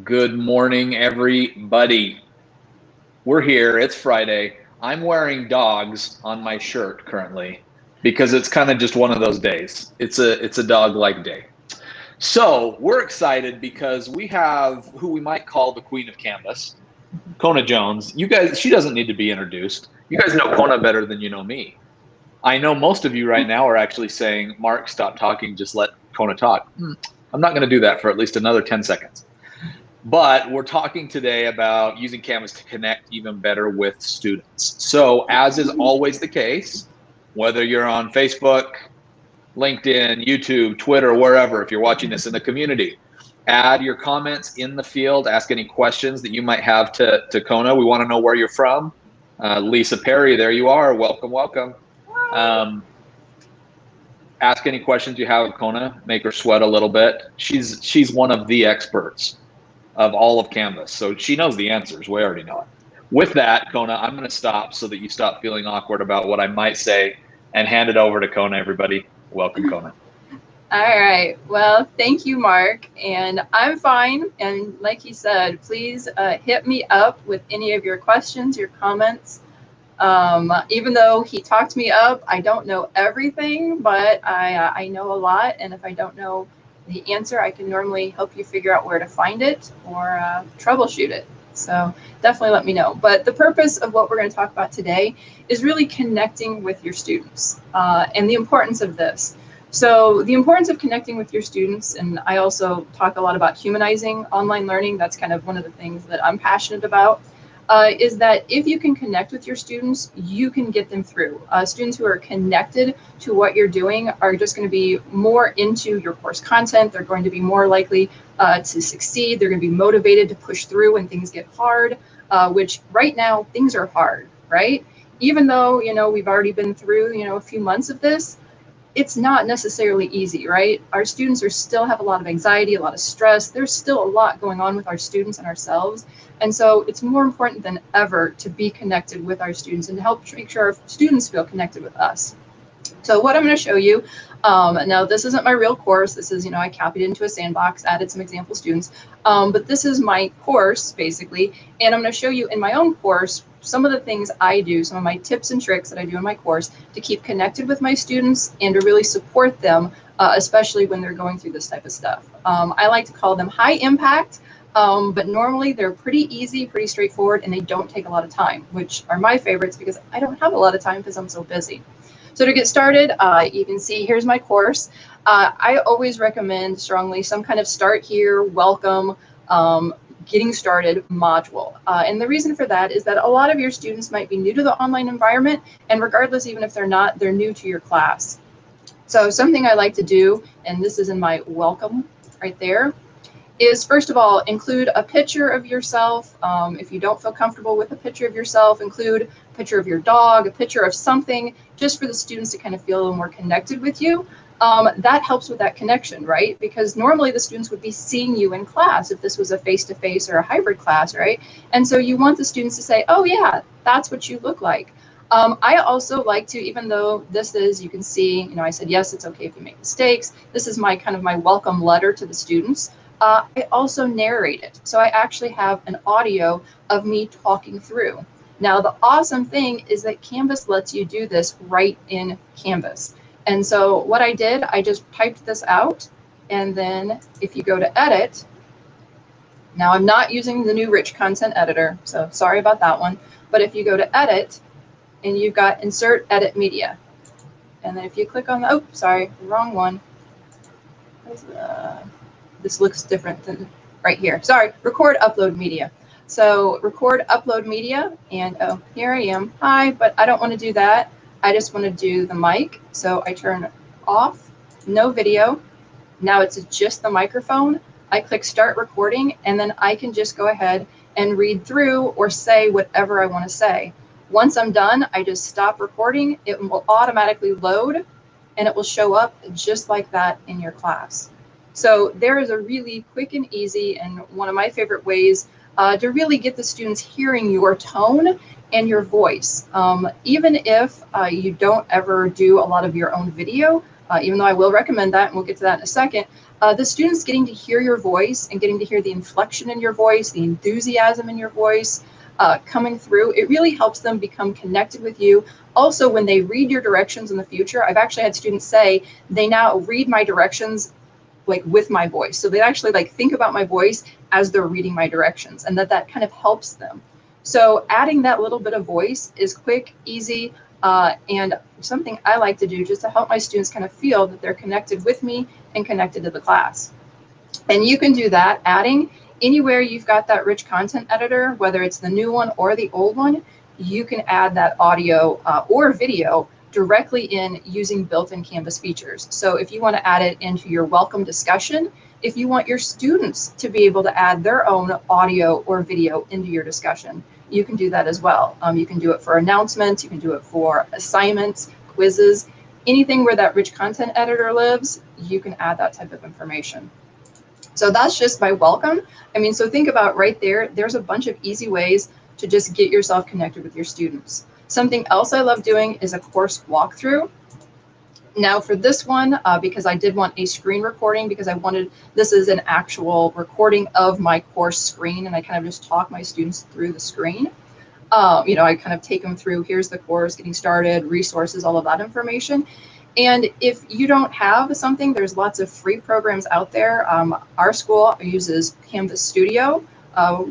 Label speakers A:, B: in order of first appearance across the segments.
A: Good morning, everybody. We're here. It's Friday. I'm wearing dogs on my shirt currently because it's kind of just one of those days. It's a dog-like day. So we're excited because we have who we might call the Queen of Canvas, Kona Jones. You guys, she doesn't need to be introduced. You guys know Kona better than you know me. I know most of you right now are actually saying, Mark, stop talking, just let Kona talk. I'm not going to do that for at least another 10 seconds. But we're talking today about using Canvas to connect even better with students. So as is always the case, whether you're on Facebook, LinkedIn, YouTube, Twitter, wherever, if you're watching this in the community, add your comments in the field, ask any questions that you might have to Kona. We want to know where you're from. Lisa Perry, there you are. Welcome, welcome. Ask any questions you have of Kona, make her sweat a little bit. She's one of the experts of all of Canvas. So she knows the answers. We already know it. With that, Kona, I'm going to stop so that you stop feeling awkward about what I might say and hand it over to Kona, everybody. Welcome, Kona.
B: All right. Well, thank you, Mark. And I'm fine. And like he said, please hit me up with any of your questions, your comments. Even though he talked me up, I don't know everything, but I know a lot. And if I don't know the answer, I can normally help you figure out where to find it or troubleshoot it. So definitely let me know. But the purpose of what we're going to talk about today is really connecting with your students and the importance of this. So the importance of connecting with your students, and I also talk a lot about humanizing online learning. That's kind of one of the things that I'm passionate about. Is that if you can connect with your students, you can get them through. Students who are connected to what you're doing are just going to be more into your course content. They're going to be more likely to succeed. They're going to be motivated to push through when things get hard, which right now things are hard, right? Even though, we've already been through, a few months of this, it's not necessarily easy, right? Our students still have a lot of anxiety, a lot of stress. There's still a lot going on with our students and ourselves. And so it's more important than ever to be connected with our students and to help make sure our students feel connected with us. So what I'm going to show you, now this isn't my real course. This is, I copied it into a sandbox, added some example students, but this is my course basically. And I'm going to show you in my own course some of the things I do, some of my tips and tricks that I do in my course to keep connected with my students and to really support them, especially when they're going through this type of stuff. I like to call them high impact, but normally they're pretty easy, pretty straightforward, and they don't take a lot of time, which are my favorites because I don't have a lot of time because I'm so busy. So to get started, you can see here's my course. I always recommend strongly some kind of start here, welcome, getting started module. And the reason for that is that a lot of your students might be new to the online environment, and regardless, even if they're not, they're new to your class. So something I like to do, and this is in my welcome right there, is first of all, include a picture of yourself. If you don't feel comfortable with a picture of yourself, include a picture of your dog, a picture of something, just for the students to kind of feel a little more connected with you. That helps with that connection, right? Because normally the students would be seeing you in class if this was a face-to-face or a hybrid class, right? And so you want the students to say, oh yeah, that's what you look like. I also like to, even though this is, you can see, I said, yes, it's okay if you make mistakes. This is my kind of my welcome letter to the students. I also narrate it. So I actually have an audio of me talking through. Now, the awesome thing is that Canvas lets you do this right in Canvas. And so what I did, I just typed this out. And then if you go to edit, now I'm not using the new rich content editor, so sorry about that one. But if you go to edit and you've got insert edit media, and then if you click on the, oh, sorry, wrong one. This looks different than right here. Sorry, record upload media. So record upload media, and oh, here I am. Hi, but I don't want to do that. I just want to do the mic. So I turn off, no video. Now it's just the microphone. I click start recording, and then I can just go ahead and read through or say whatever I want to say. Once I'm done, I just stop recording. It will automatically load, and it will show up just like that in your class. So there is a really quick and easy, and one of my favorite ways to really get the students hearing your tone and your voice. Even if you don't ever do a lot of your own video, even though I will recommend that, and we'll get to that in a second, The students getting to hear your voice and getting to hear the inflection in your voice, the enthusiasm in your voice coming through, it really helps them become connected with you. Also, when they read your directions in the future, I've actually had students say they now read my directions like with my voice. So they actually like think about my voice as they're reading my directions, and that kind of helps them. So adding that little bit of voice is quick, easy, and something I like to do just to help my students kind of feel that they're connected with me and connected to the class. And you can do that adding anywhere you've got that rich content editor, whether it's the new one or the old one, you can add that audio or video directly in using built-in Canvas features. So if you want to add it into your welcome discussion, if you want your students to be able to add their own audio or video into your discussion, you can do that as well. You can do it for announcements, you can do it for assignments, quizzes, anything where that rich content editor lives, you can add that type of information. So that's just by welcome. I mean, so think about right there, there's a bunch of easy ways to just get yourself connected with your students. Something else I love doing is a course walkthrough. Now for this one, because I did want a screen recording, because I wanted, this is an actual recording of my course screen, and I kind of just talk my students through the screen. You know, I kind of take them through, here's the course, getting started, resources, all of that information. And if you don't have something, there's lots of free programs out there. Our school uses Canvas Studio,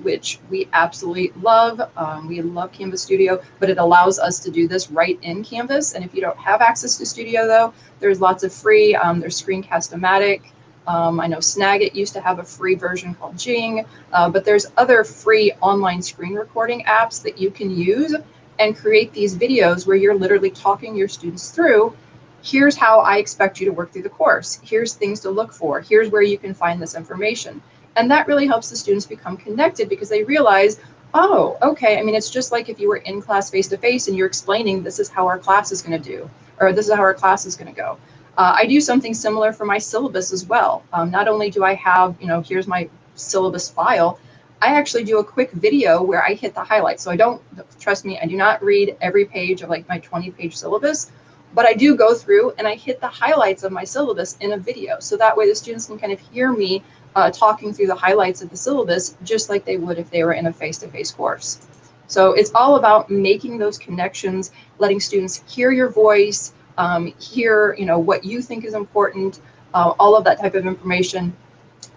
B: which we absolutely love. We love Canvas Studio, but it allows us to do this right in Canvas. And if you don't have access to Studio, though, there's lots of free. There's Screencast-O-Matic. I know Snagit used to have a free version called Jing, but there's other free online screen recording apps that you can use and create these videos where you're literally talking your students through, here's how I expect you to work through the course. Here's things to look for. Here's where you can find this information. And that really helps the students become connected because they realize, oh, okay, I mean, it's just like if you were in class face-to-face and you're explaining this is how our class is going to do, or this is how our class is going to go. I do something similar for my syllabus as well. Not only do I have, you know, here's my syllabus file, I actually do a quick video where I hit the highlights. So I don't, trust me, I do not read every page of like my 20-page syllabus, but I do go through and I hit the highlights of my syllabus in a video. So that way the students can kind of hear me talking through the highlights of the syllabus, just like they would if they were in a face-to-face course. So it's all about making those connections, letting students hear your voice, hear, you know, what you think is important, all of that type of information.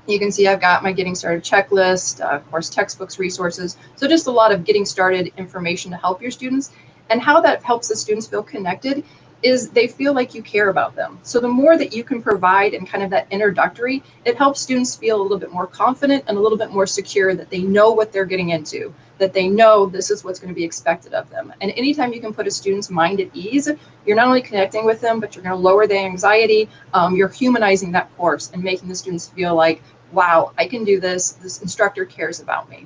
B: You can see I've got my getting started checklist, course textbooks, resources. So just a lot of getting started information to help your students. And how that helps the students feel connected is they feel like you care about them. So the more that you can provide and kind of that introductory, it helps students feel a little bit more confident and a little bit more secure that they know what they're getting into, that they know this is what's going to be expected of them. And anytime you can put a student's mind at ease, you're not only connecting with them, but you're going to lower their anxiety. You're humanizing that course and making the students feel like, wow, I can do this. This instructor cares about me.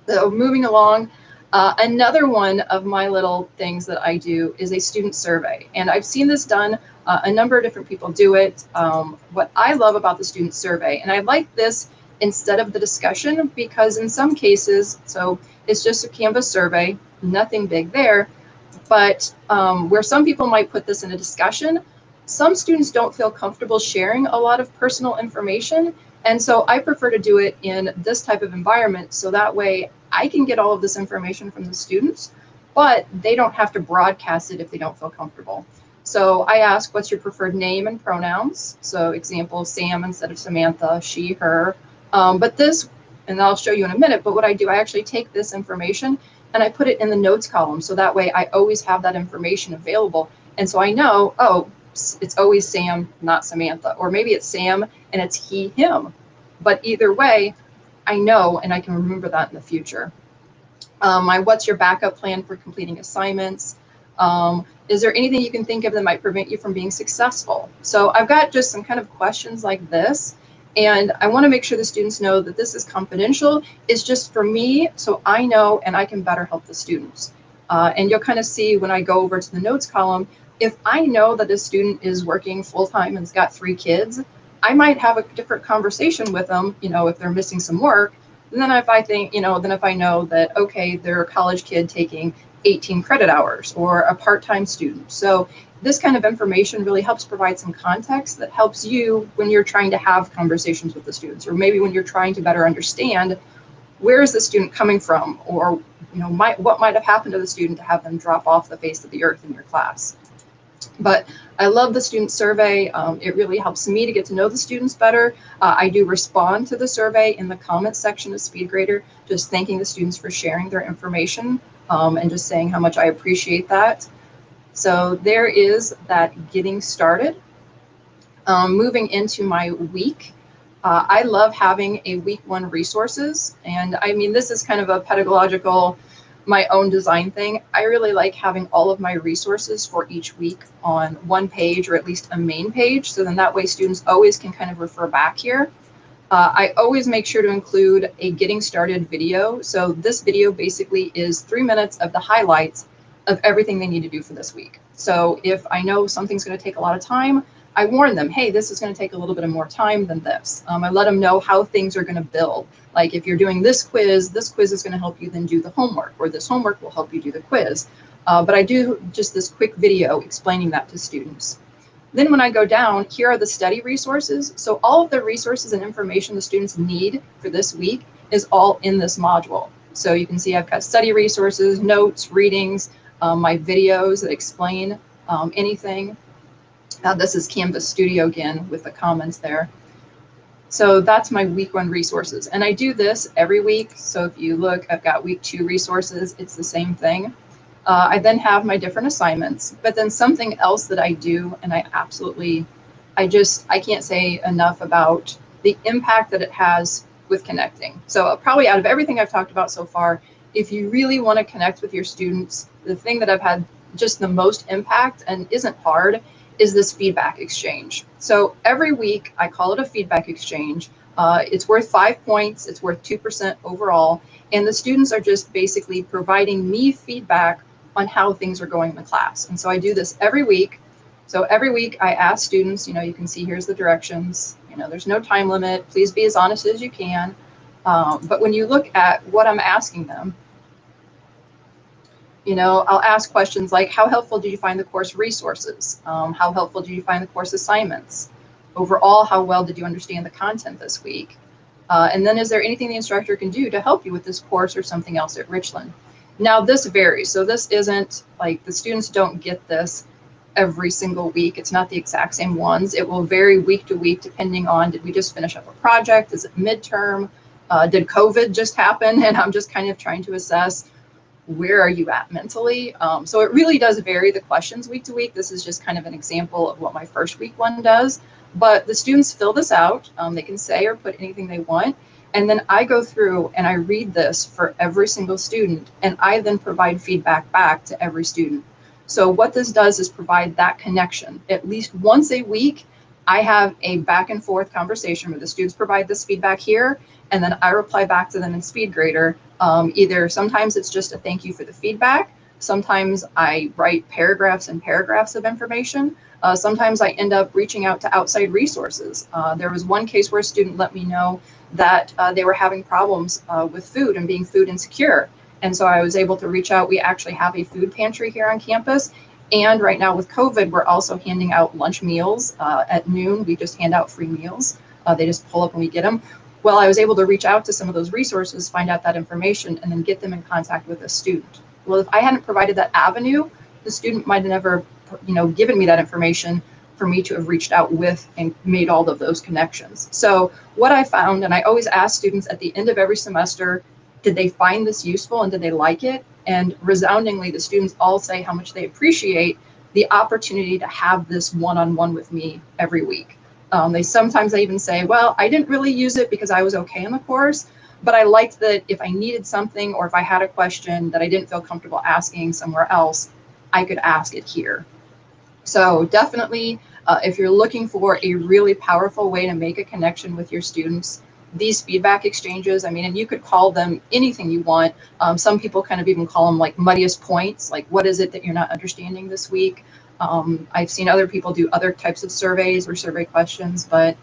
B: So moving along, another one of my little things that I do is a student survey. And I've seen this done, a number of different people do it. What I love about the student survey, and I like this instead of the discussion, because in some cases, so it's just a Canvas survey, nothing big there, but where some people might put this in a discussion, some students don't feel comfortable sharing a lot of personal information. And so I prefer to do it in this type of environment, so that way I can get all of this information from the students, but they don't have to broadcast it if they don't feel comfortable. So I ask, what's your preferred name and pronouns? So example, Sam instead of Samantha, she, her. But this, and I'll show you in a minute, but what I do, I actually take this information and I put it in the notes column. So that way I always have that information available. And so I know, oh, it's always Sam, not Samantha, or maybe it's Sam and it's he, him. But either way, I know, and I can remember that in the future. What's your backup plan for completing assignments? Is there anything you can think of that might prevent you from being successful? So I've got just some kind of questions like this, and I want to make sure the students know that this is confidential. It's just for me, so I know and I can better help the students. And you'll kind of see when I go over to the notes column, if I know that a student is working full-time and has got 3 kids, I might have a different conversation with them, you know, if they're missing some work. And then if I think, you know, then if I know that, okay, they're a college kid taking 18 credit hours or a part-time student. So this kind of information really helps provide some context that helps you when you're trying to have conversations with the students, or maybe when you're trying to better understand where is the student coming from, or what might have happened to the student to have them drop off the face of the earth in your class. But I love the student survey. It really helps me to get to know the students better. I do respond to the survey in the comments section of SpeedGrader, just thanking the students for sharing their information and just saying how much I appreciate that. So there is that getting started. Moving into my week. I love having a week 1 resources. And I mean, this is kind of a pedagogical, my own design thing. I really like having all of my resources for each week on one page, or at least a main page. So then that way students always can kind of refer back here. I always make sure to include a getting started video. So this video basically is 3 minutes of the highlights of everything they need to do for this week. So if I know something's going to take a lot of time, I warn them, hey, this is going to take a little bit more time than this. I let them know how things are going to build. Like if you're doing this quiz is going to help you then do the homework, or this homework will help you do the quiz. But I do just this quick video explaining that to students. Then when I go down, here are the study resources. So all of the resources and information the students need for this week is all in this module. So you can see I've got study resources, notes, readings, my videos that explain anything. This is Canvas Studio again with the comments there. So that's my week 1 resources. And I do this every week. So if you look, I've got week 2 resources. It's the same thing. I then have my different assignments, but then something else that I do, and I can't say enough about the impact that it has with connecting. So probably out of everything I've talked about so far, if you really want to connect with your students, the thing that I've had just the most impact and isn't hard is this feedback exchange. So every week I call it a feedback exchange. It's worth 5 points. It's worth 2% overall. And the students are just basically providing me feedback on how things are going in the class. And so I do this every week. So every week I ask students, you can see here's the directions. There's no time limit. Please be as honest as you can. But when you look at what I'm asking them, I'll ask questions like, how helpful did you find the course resources? How helpful did you find the course assignments? Overall, how well did you understand the content this week? And then is there anything the instructor can do to help you with this course or something else at Richland? Now this varies. So this isn't like the students don't get this every single week. It's not the exact same ones. It will vary week to week depending on, did we just finish up a project? Is it midterm? Did COVID just happen? And I'm just kind of trying to assess where are you at mentally? So it really does vary the questions week to week. This is just kind of an example of what my first week 1 does. But the students fill this out. They can say or put anything they want. And then I go through and I read this for every single student. And I then provide feedback back to every student. So what this does is provide that connection. At least once a week, I have a back and forth conversation where the students provide this feedback here, and then I reply back to them in SpeedGrader. Either sometimes it's just a thank you for the feedback. Sometimes I write paragraphs and paragraphs of information. Sometimes I end up reaching out to outside resources. There was one case where a student let me know that they were having problems with food and being food insecure. And so I was able to reach out. We actually have a food pantry here on campus. And right now with COVID, we're also handing out lunch meals at noon. We just hand out free meals. They just pull up when we get them. Well, I was able to reach out to some of those resources, find out that information, and then get them in contact with a student. Well, if I hadn't provided that avenue, the student might have never, given me that information for me to have reached out with and made all of those connections. So what I found, and I always ask students at the end of every semester, did they find this useful and did they like it? And resoundingly, the students all say how much they appreciate the opportunity to have this one-on-one with me every week. Sometimes they even say, well, I didn't really use it because I was okay in the course, but I liked that if I needed something or if I had a question that I didn't feel comfortable asking somewhere else, I could ask it here. So definitely, if you're looking for a really powerful way to make a connection with your students, these feedback exchanges, and you could call them anything you want. Some people kind of even call them like muddiest points, like what is it that you're not understanding this week? I've seen other people do other types of surveys or survey questions, but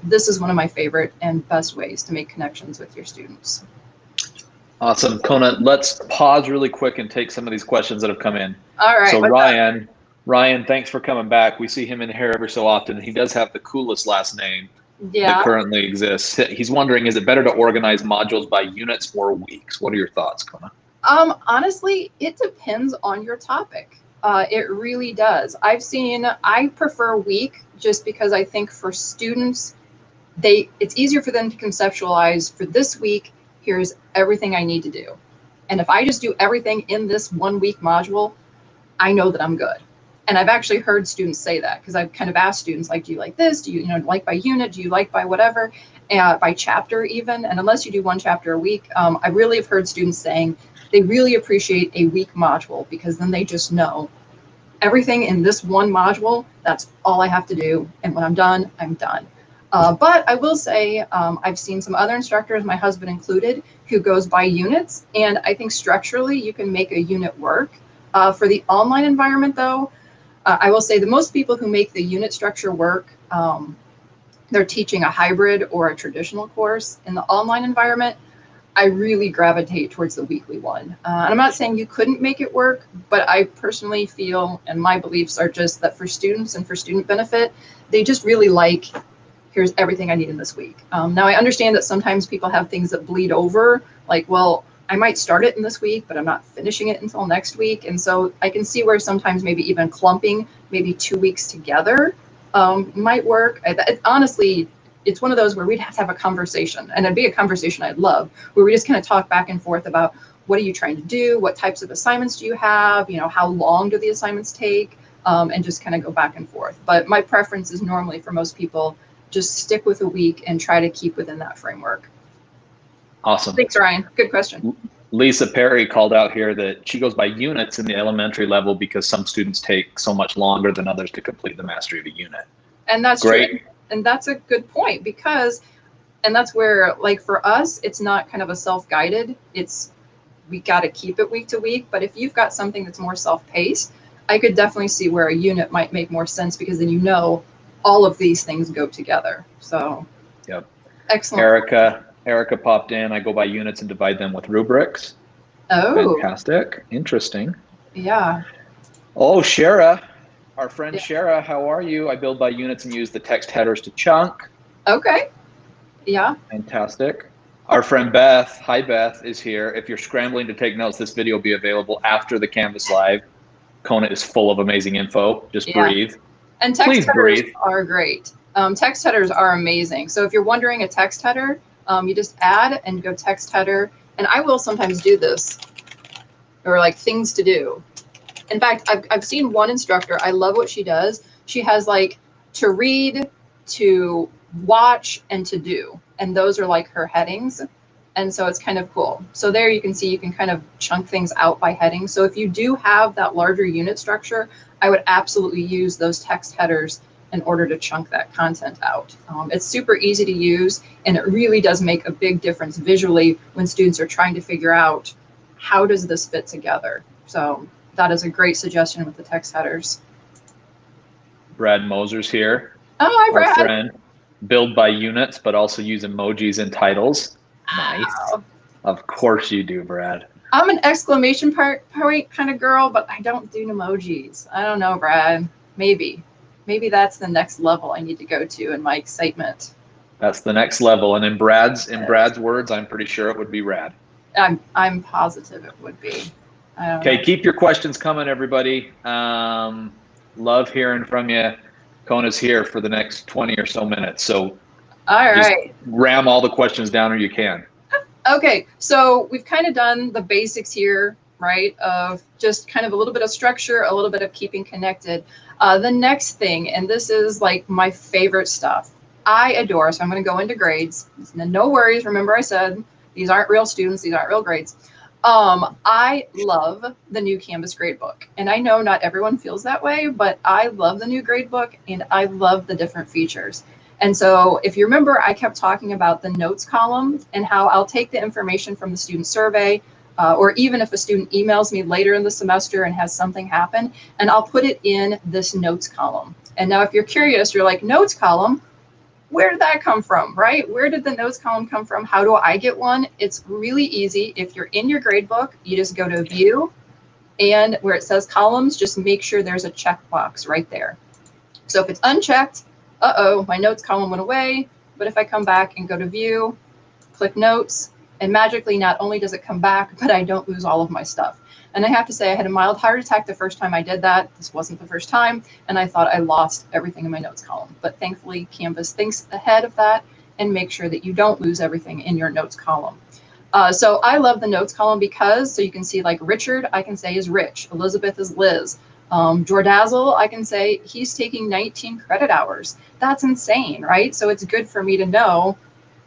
B: this is one of my favorite and best ways to make connections with your students.
A: Awesome. Kona, let's pause really quick and take some of these questions that have come in.
B: All right.
A: So Ryan, thanks for coming back. We see him in here every so often. He does have the coolest last name that currently exists. He's wondering, is it better to organize modules by units or weeks? What are your thoughts, Kona?
B: Honestly, it depends on your topic. It really does. I prefer week just because I think for students, it's easier for them to conceptualize for this week, here's everything I need to do. And if I just do everything in this 1 week module, I know that I'm good. And I've actually heard students say that because I've kind of asked students, like, do you like this? Do you like by unit? Do you like by whatever? By chapter even? And unless you do 1 chapter a week, I really have heard students saying they really appreciate a week module because then they just know everything in this 1 module, that's all I have to do. And when I'm done, I'm done. But I will say I've seen some other instructors, my husband included, who goes by units. And I think structurally you can make a unit work. For the online environment, though, I will say the most people who make the unit structure work, they're teaching a hybrid or a traditional course. In the online environment, I really gravitate towards the weekly one. And I'm not saying you couldn't make it work, but I personally feel, and my beliefs are just that for students and for student benefit, they just really like, here's everything I need in this week. Now, I understand that sometimes people have things that bleed over, like, well, I might start it in this week, but I'm not finishing it until next week. And so I can see where sometimes maybe even clumping maybe 2 weeks together might work. Honestly, it's one of those where we'd have to have a conversation, and it'd be a conversation I'd love, where we just kind of talk back and forth about what are you trying to do? What types of assignments do you have? How long do the assignments take? And just kind of go back and forth. But my preference is normally for most people, just stick with a week and try to keep within that framework.
A: Awesome.
B: Thanks, Ryan. Good question.
A: Lisa Perry called out here that she goes by units in the elementary level because some students take so much longer than others to complete the mastery of a unit.
B: And that's
A: great.
B: True. And that's a good point and that's where, like, for us, it's not kind of a self-guided. We got to keep it week to week. But if you've got something that's more self-paced, I could definitely see where a unit might make more sense because then all of these things go together. So,
A: yep.
B: Excellent.
A: Erica popped in. I go by units and divide them with rubrics.
B: Oh.
A: Fantastic. Interesting.
B: Yeah.
A: Oh, Shara, our friend Shara, how are you? I build by units and use the text headers to chunk.
B: Okay. Yeah.
A: Fantastic. Our friend Beth, hi Beth, is here. If you're scrambling to take notes, this video will be available after the Canvas Live. Kona is full of amazing info. Just breathe.
B: And text headers are great. Text headers are amazing. So if you're wondering a text header, you just add and go text header. And I will sometimes do this, or like things to do. In fact, I've seen one instructor, I love what she does. She has like to read, to watch, and to do. And those are like her headings. And so it's kind of cool. So there you can see you can kind of chunk things out by heading. So if you do have that larger unit structure, I would absolutely use those text headers in order to chunk that content out. It's super easy to use, and it really does make a big difference visually when students are trying to figure out how does this fit together. So that is a great suggestion with the text headers.
A: Brad Moser's here.
B: Oh, hi, Brad.
A: Our friend. Build by units, but also use emojis in titles. Nice.
B: Wow.
A: Of course you do, Brad.
B: I'm an exclamation point kind of girl, but I don't do emojis. I don't know, Brad. Maybe that's the next level I need to go to in my excitement.
A: That's the next level, and in Brad's words, I'm pretty sure it would be rad.
B: I'm positive it would be.
A: Okay, keep your questions coming, everybody. Love hearing from you. Kona's here for the next 20 or so minutes, so just ram all the questions down where you can.
B: Okay, so we've kind of done the basics here, right, of just kind of a little bit of structure, a little bit of keeping connected. The next thing, and this is like my favorite stuff, I adore, so I'm going to go into grades. No worries, remember I said these aren't real students, these aren't real grades. I love the new Canvas gradebook, and I know not everyone feels that way, but I love the new gradebook and I love the different features. And so if you remember, I kept talking about the notes column and how I'll take the information from the student survey, or even if a student emails me later in the semester and has something happen, and I'll put it in this notes column. And now if you're curious, you're like, notes column, Where did that come from, right? Where did the notes column come from? How do I get one? It's really easy. If you're in your gradebook, you just go to View, and where it says Columns, just make sure there's a checkbox right there. So if it's unchecked, uh-oh, my notes column went away. But if I come back and go to View, click Notes, and magically not only does it come back, but I don't lose all of my stuff. And I have to say, I had a mild heart attack the first time I did that. This wasn't the first time, and I thought I lost everything in my notes column. But thankfully, Canvas thinks ahead of that and makes sure that you don't lose everything in your notes column. So I love the notes column because, so you can see like Richard, I can say is Rich. Elizabeth is Liz. Jordazzle, I can say he's taking 19 credit hours. That's insane, right? So it's good for me to know,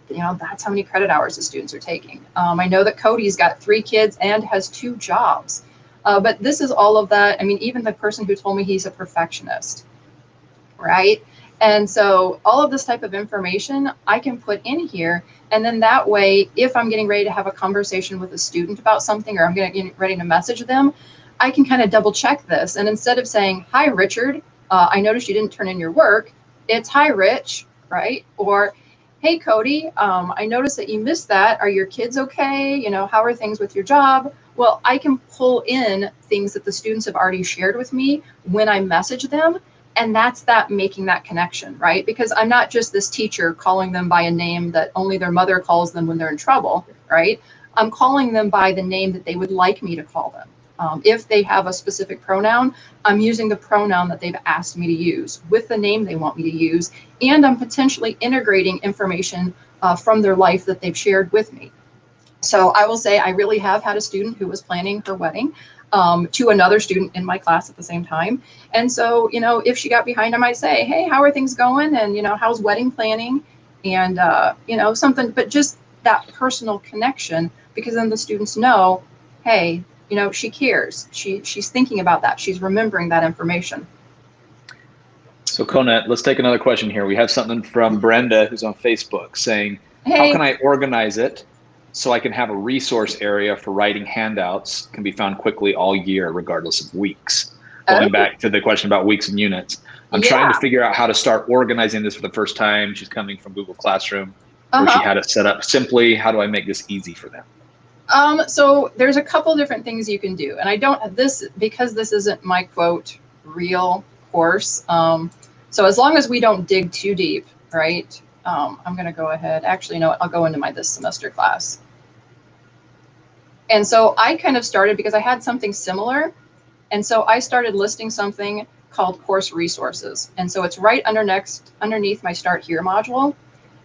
B: you know, that's how many credit hours the students are taking. I know that Cody's got 3 kids and has 2 jobs. But this is all of that. I mean, even the person who told me he's a perfectionist, right? And so all of this type of information I can put in here. And then that way, if I'm getting ready to have a conversation with a student about something, or I'm getting ready to message them, I can kind of double check this. And instead of saying, hi, Richard, I noticed you didn't turn in your work, it's hi, Rich, right? Or, hey, Cody, I noticed that you missed that. Are your kids okay? You know, how are things with your job? Well, I can pull in things that the students have already shared with me when I message them. And that's that making that connection, right? Because I'm not just this teacher calling them by a name that only their mother calls them when they're in trouble, right? I'm calling them by the name that they would like me to call them. If they have a specific pronoun, I'm using the pronoun that they've asked me to use with the name they want me to use. And I'm potentially integrating information from their life that they've shared with me. So I will say I really have had a student who was planning her wedding to another student in my class at the same time. And so, you know, if she got behind, I might say, hey, how are things going? And, you know, how's wedding planning? And, you know, something, but just that personal connection, because then the students know, hey, you know, she cares. She's thinking about that. She's remembering that information.
A: So Conant, let's take another question here. We have something from Brenda, who's on Facebook, saying, hey, how can I organize it so I can have a resource area for writing handouts, can be found quickly all year, regardless of weeks? Going back to the question about weeks and units. I'm trying to figure out how to start organizing this for the first time. She's coming from Google Classroom, where she had it set up simply. How do I make this easy for them?
B: So there's a couple different things you can do. And I don't, this, because this isn't my quote, real course. So as long as we don't dig too deep, right? I'm going to go ahead. Actually, no, I'll go into my this semester class. And so I kind of started because I had something similar. And so I started listing something called course resources. And so it's right underneath my Start Here module.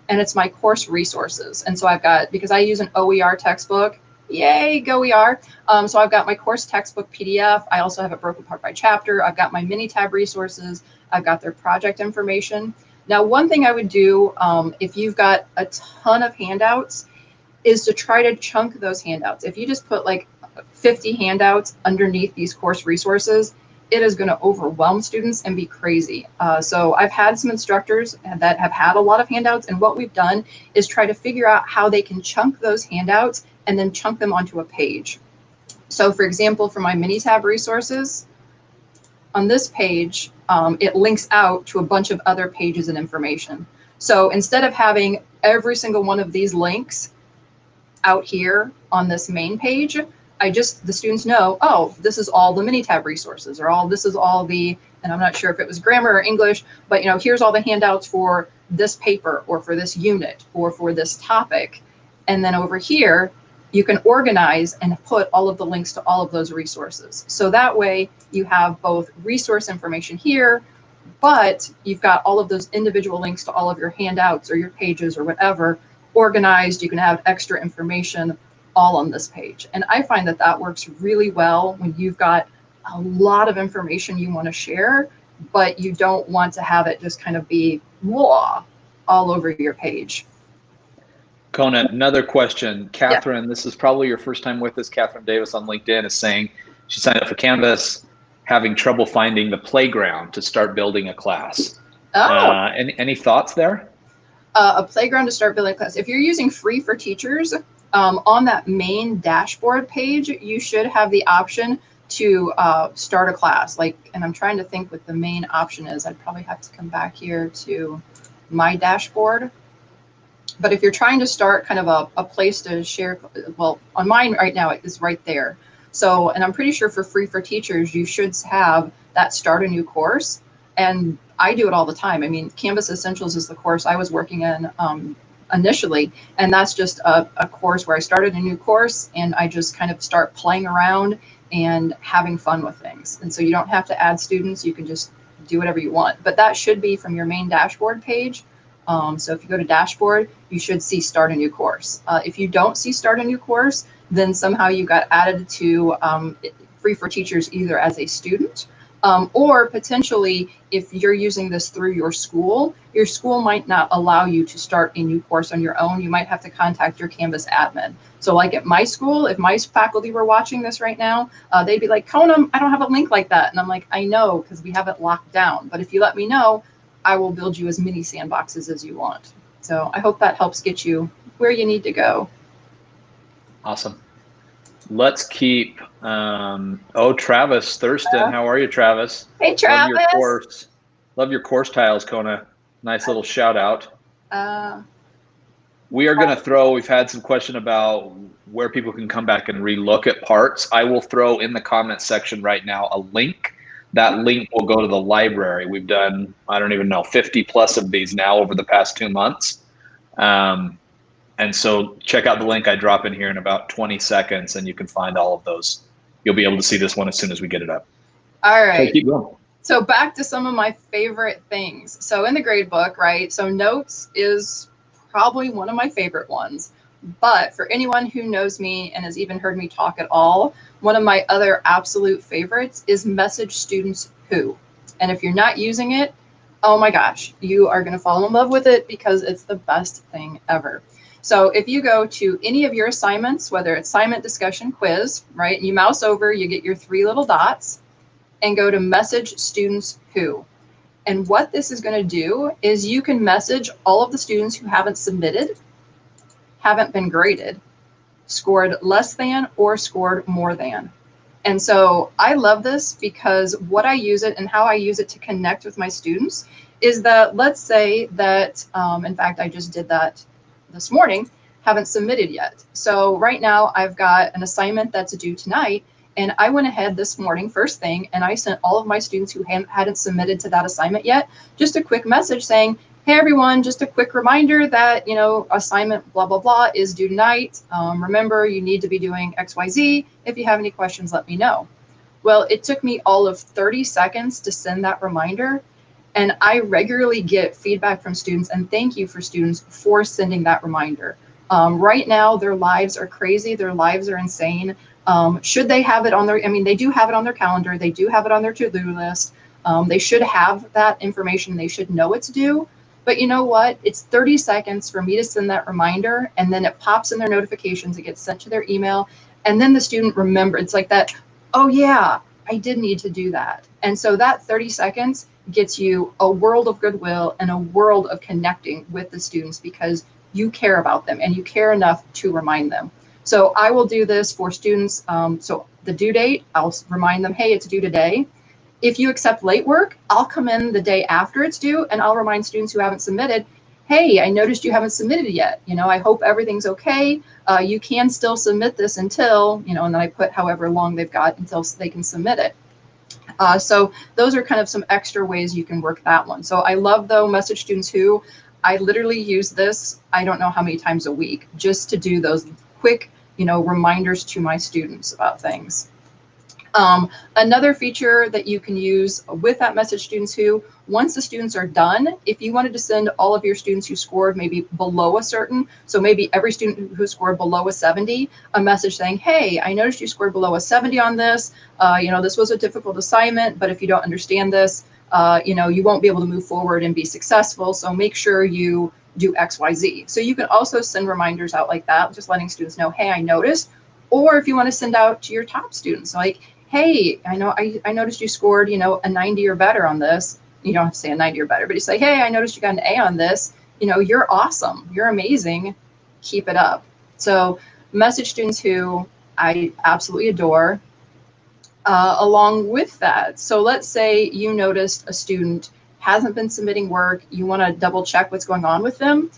B: And it's my course resources. And so I've got, because I use an OER textbook, yay, go OER. So I've got my course textbook PDF. I also have it broken apart by chapter. I've got my mini tab resources. I've got their project information. Now, one thing I would do if you've got a ton of handouts is to try to chunk those handouts. If you just put like 50 handouts underneath these course resources, it is going to overwhelm students and be crazy. So I've had some instructors that have had a lot of handouts, and what we've done is try to figure out how they can chunk those handouts and then chunk them onto a page. So for example, for my mini tab resources, on this page, it links out to a bunch of other pages and information. So instead of having every single one of these links out here on this main page, the students know, oh, this is all the mini tab resources, or this is all the, and I'm not sure if it was grammar or English, but you know, here's all the handouts for this paper or for this unit or for this topic. And then over here, you can organize and put all of the links to all of those resources. So that way you have both resource information here, but you've got all of those individual links to all of your handouts or your pages or whatever organized. You can have extra information all on this page. And I find that that works really well when you've got a lot of information you want to share, but you don't want to have it just kind of be whoa, all over your page.
A: Conant, another question. Catherine, this is probably your first time with us. Catherine Davis on LinkedIn is saying she signed up for Canvas, having trouble finding the playground to start building a class. Any thoughts there?
B: A playground to start building a class. If you're using Free for Teachers, on that main dashboard page, you should have the option to start a class. And I'm trying to think what the main option is. I'd probably have to come back here to my dashboard. But if you're trying to start kind of a place to share, well, on mine right now, it is right there. So, and I'm pretty sure for Free for Teachers, you should have that start a new course. And I do it all the time. I mean, Canvas Essentials is the course I was working in initially. And that's just a course where I started a new course and I just kind of start playing around and having fun with things. And so you don't have to add students, you can just do whatever you want. But that should be from your main dashboard page. So if you go to dashboard, you should see start a new course. If you don't see start a new course, then somehow you got added to Free for Teachers either as a student or potentially if you're using this through your school might not allow you to start a new course on your own. You might have to contact your Canvas admin. So like at my school, if my faculty were watching this right now, they'd be like, Conam, I don't have a link like that. And I'm like, I know, because we have it locked down. But if you let me know, I will build you as many sandboxes as you want. So I hope that helps get you where you need to go.
A: Awesome. Let's keep, Travis Thurston. How are you, Travis?
B: Hey, Travis.
A: Love your course tiles, Kona. Nice little shout out. We are going to throw, we've had some question about where people can come back and relook at parts. I will throw in the comment section right now a link. That link will go to the library. We've done, I don't even know, 50 plus of these now over the past 2 months. And so check out the link I drop in here in about 20 seconds and you can find all of those. You'll be able to see this one as soon as we get it up.
B: All right.
A: So keep going.
B: So back to some of my favorite things. So in the grade book, right? So notes is probably one of my favorite ones. But for anyone who knows me and has even heard me talk at all, one of my other absolute favorites is message students who. And if you're not using it, oh my gosh, you are going to fall in love with it because it's the best thing ever. So if you go to any of your assignments, whether it's assignment, discussion, quiz, right? You mouse over, you get your 3 little dots and go to message students who. And what this is going to do is you can message all of the students who haven't submitted, haven't been graded, scored less than, or scored more than. And so I love this because what I use it and how I use it to connect with my students is that, let's say that, in fact, I just did that this morning, haven't submitted yet. So right now I've got an assignment that's due tonight. And I went ahead this morning, first thing, and I sent all of my students who hadn't submitted to that assignment yet, just a quick message saying, hey everyone, just a quick reminder that, assignment blah, blah, blah is due tonight. Remember, you need to be doing XYZ. If you have any questions, let me know. Well, it took me all of 30 seconds to send that reminder. And I regularly get feedback from students, and thank you for students for sending that reminder. Right now, their lives are crazy. Their lives are insane. Should they have it on their, they do have it on their calendar. They do have it on their to-do list. They should have that information. They should know it's due. But you know what? It's 30 seconds for me to send that reminder, and then it pops in their notifications. It gets sent to their email. And then the student remembers. It's like that, oh yeah, I did need to do that. And so that 30 seconds gets you a world of goodwill and a world of connecting with the students because you care about them and you care enough to remind them. So I will do this for students. So the due date, I'll remind them, hey, it's due today. If you accept late work, I'll come in the day after it's due and I'll remind students who haven't submitted, hey, I noticed you haven't submitted yet. I hope everything's okay. You can still submit this until, and then I put however long they've got until they can submit it. So those are kind of some extra ways you can work that one. So I love, though, message students who. I literally use this, I don't know how many times a week, just to do those quick, reminders to my students about things. Another feature that you can use with that message students who, once the students are done, if you wanted to send all of your students who scored maybe below a certain, so maybe every student who scored below a 70, a message saying, hey, I noticed you scored below a 70 on this. This was a difficult assignment, but if you don't understand this, you won't be able to move forward and be successful. So make sure you do X, Y, Z. So you can also send reminders out like that, just letting students know, hey, I noticed. Or if you want to send out to your top students, like, hey, I noticed you scored, a 90 or better on this. You don't have to say a 90 or better, but you say, hey, I noticed you got an A on this. You're awesome. You're amazing. Keep it up. So message students who I absolutely adore. Along with that, so let's say you noticed a student hasn't been submitting work, you want to double check what's going on with them,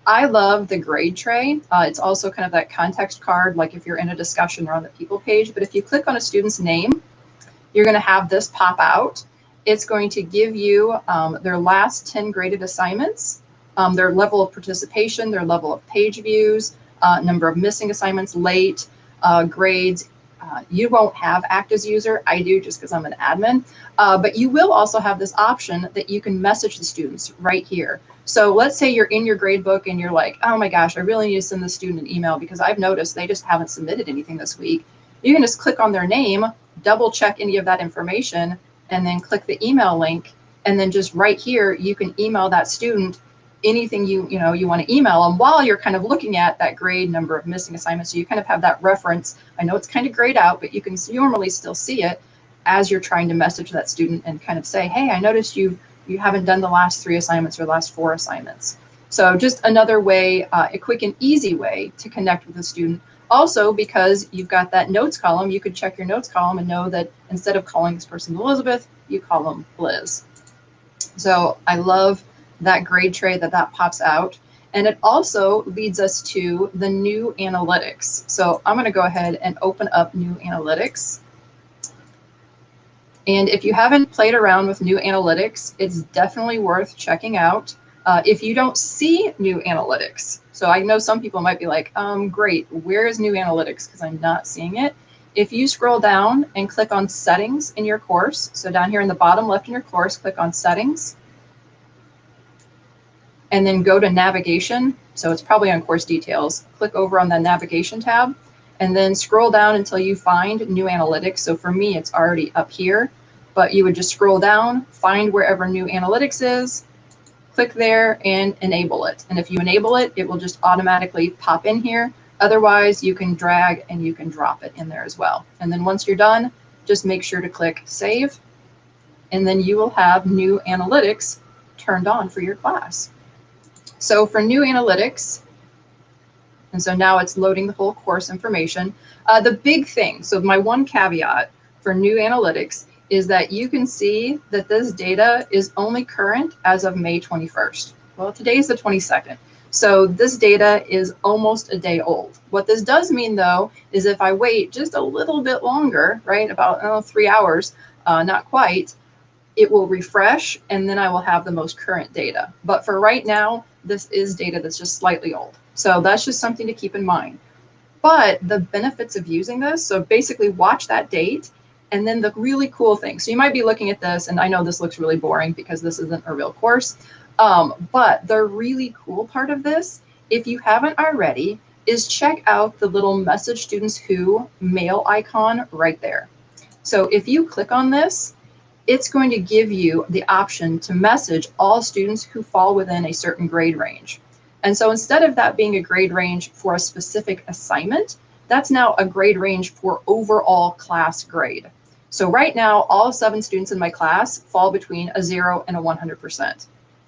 B: I love the grade tray. It's also kind of that context card, like if you're in a discussion or on the people page. But if you click on a student's name, you're going to have this pop out. It's going to give you their last 10 graded assignments, their level of participation, their level of page views, number of missing assignments, late, grades. You won't have Act as user. I do just because I'm an admin. But you will also have this option that you can message the students right here. So let's say you're in your grade book and you're like, oh my gosh, I really need to send the student an email because I've noticed they just haven't submitted anything this week. You can just click on their name, double check any of that information, and then click the email link. And then just right here, you can email that student anything you want to email them while you're kind of looking at that grade, number of missing assignments. So you kind of have that reference. I know it's kind of grayed out, but you can normally still see it as you're trying to message that student and kind of say, hey, I noticed you haven't done the last 3 assignments or last 4 assignments. So just another way, a quick and easy way to connect with a student. Also, because you've got that notes column, you could check your notes column and know that instead of calling this person Elizabeth, you call them Liz. So I love that grade tray that pops out. And it also leads us to the new analytics. So I'm going to go ahead and open up new analytics. And if you haven't played around with new analytics, it's definitely worth checking out. If you don't see new analytics, so I know some people might be like, great, where is new analytics? Because I'm not seeing it. If you scroll down and click on settings in your course, so down here in the bottom left in your course, click on settings, and then go to navigation. So it's probably on course details. Click over on the navigation tab, and then scroll down until you find new analytics. So for me, it's already up here, but you would just scroll down, find wherever new analytics is, click there and enable it. And if you enable it, it will just automatically pop in here. Otherwise, you can drag and you can drop it in there as well. And then once you're done, just make sure to click save. And then you will have new analytics turned on for your class. So for new analytics, and so now it's loading the whole course information. The big thing, so my one caveat for new analytics is that you can see that this data is only current as of May 21st. Well, today is the 22nd. So this data is almost a day old. What this does mean though, is if I wait just a little bit longer, right, about 3 hours, not quite, it will refresh and then I will have the most current data. But for right now, this is data that's just slightly old. So that's just something to keep in mind. But the benefits of using this, so basically watch that date. And then the really cool thing, so you might be looking at this, and I know this looks really boring because this isn't a real course, but the really cool part of this, if you haven't already, is check out the little message students who mail icon right there. So if you click on this, it's going to give you the option to message all students who fall within a certain grade range. And so instead of that being a grade range for a specific assignment, that's now a grade range for overall class grade. So right now, all 7 students in my class fall between a 0 and a 100%.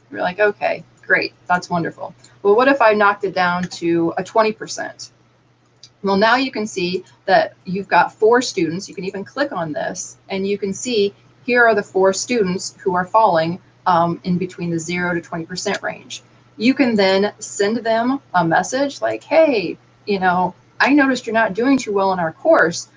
B: You're like, okay, great, that's wonderful. Well, what if I knocked it down to a 20%? Well, now you can see that you've got 4 students. You can even click on this and you can see here are the 4 students who are falling in between the 0 to 20% range. You can then send them a message like, hey, I noticed you're not doing too well in our course.